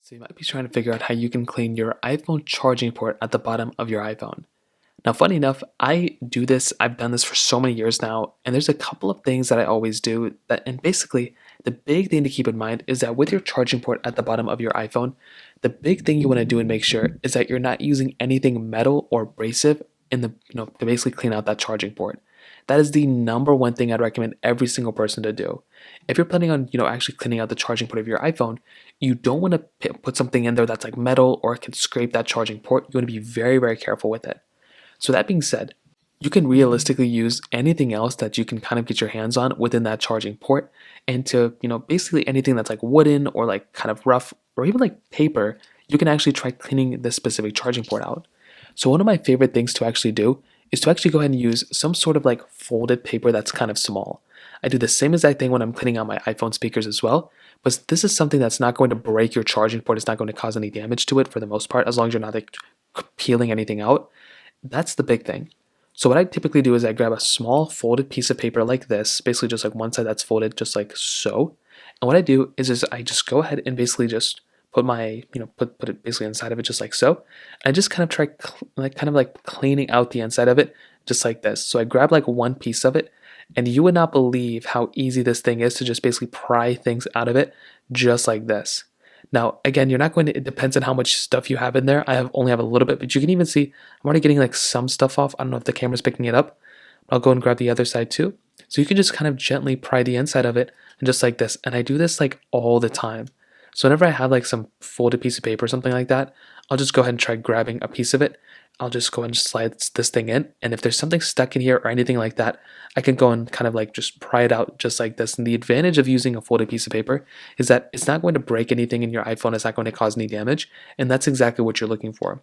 So you might be trying to figure out how you can clean your iPhone charging port at the bottom of your iPhone. Now, funny enough, I do this, I've done this for so many years now, and there's a couple of things that I always do that, and basically, the big thing to keep in mind is that with your charging port at the bottom of your iPhone, the big thing you want to do and make sure is that you're not using anything metal or abrasive to basically clean out that charging port. That is the number one thing I'd recommend every single person to do. If you're planning on, actually cleaning out the charging port of your iPhone, you don't want to put something in there that's like metal or it can scrape that charging port. You want to be very, very careful with it. So that being said, you can realistically use anything else that you can kind of get your hands on within that charging port, and to, basically anything that's like wooden or like kind of rough or even like paper, you can actually try cleaning this specific charging port out. So one of my favorite things to actually do is to actually go ahead and use some sort of like folded paper that's kind of small. I do the same exact thing when I'm cleaning out my iPhone speakers as well, but this is something that's not going to break your charging port. It's not going to cause any damage to it for the most part, as long as you're not like peeling anything out. That's the big thing. So what I typically do is I grab a small folded piece of paper like this, basically just like one side that's folded just like so. And what I do is I just go ahead and basically just put my, put it basically inside of it just like so. I just kind of try like cleaning out the inside of it just like this. So I grab like one piece of it, and you would not believe how easy this thing is to just basically pry things out of it just like this. Now, again, you're not going to, it depends on how much stuff you have in there. Only have a little bit, but you can even see I'm already getting like some stuff off. I don't know if the camera's picking it up. I'll go and grab the other side too. So you can just kind of gently pry the inside of it and just like this. And I do this like all the time. So whenever I have like some folded piece of paper or something like that, I'll just go ahead and try grabbing a piece of it. I'll just go and slide this thing in. And if there's something stuck in here or anything like that, I can go and kind of like just pry it out just like this. And the advantage of using a folded piece of paper is that it's not going to break anything in your iPhone. It's not going to cause any damage. And that's exactly what you're looking for.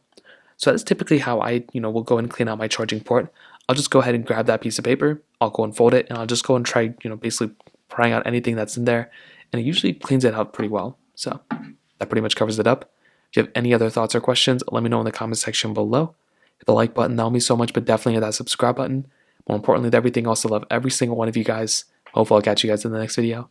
So that's typically how I, will go and clean out my charging port. I'll just go ahead and grab that piece of paper. I'll go and fold it, and I'll just go and try, basically prying out anything that's in there. And it usually cleans it out pretty well. So that pretty much covers it up. If you have any other thoughts or questions, let me know in the comment section below. Hit the like button, that'll mean so much, but definitely hit that subscribe button. More importantly than everything else, I love every single one of you guys. Hopefully I'll catch you guys in the next video.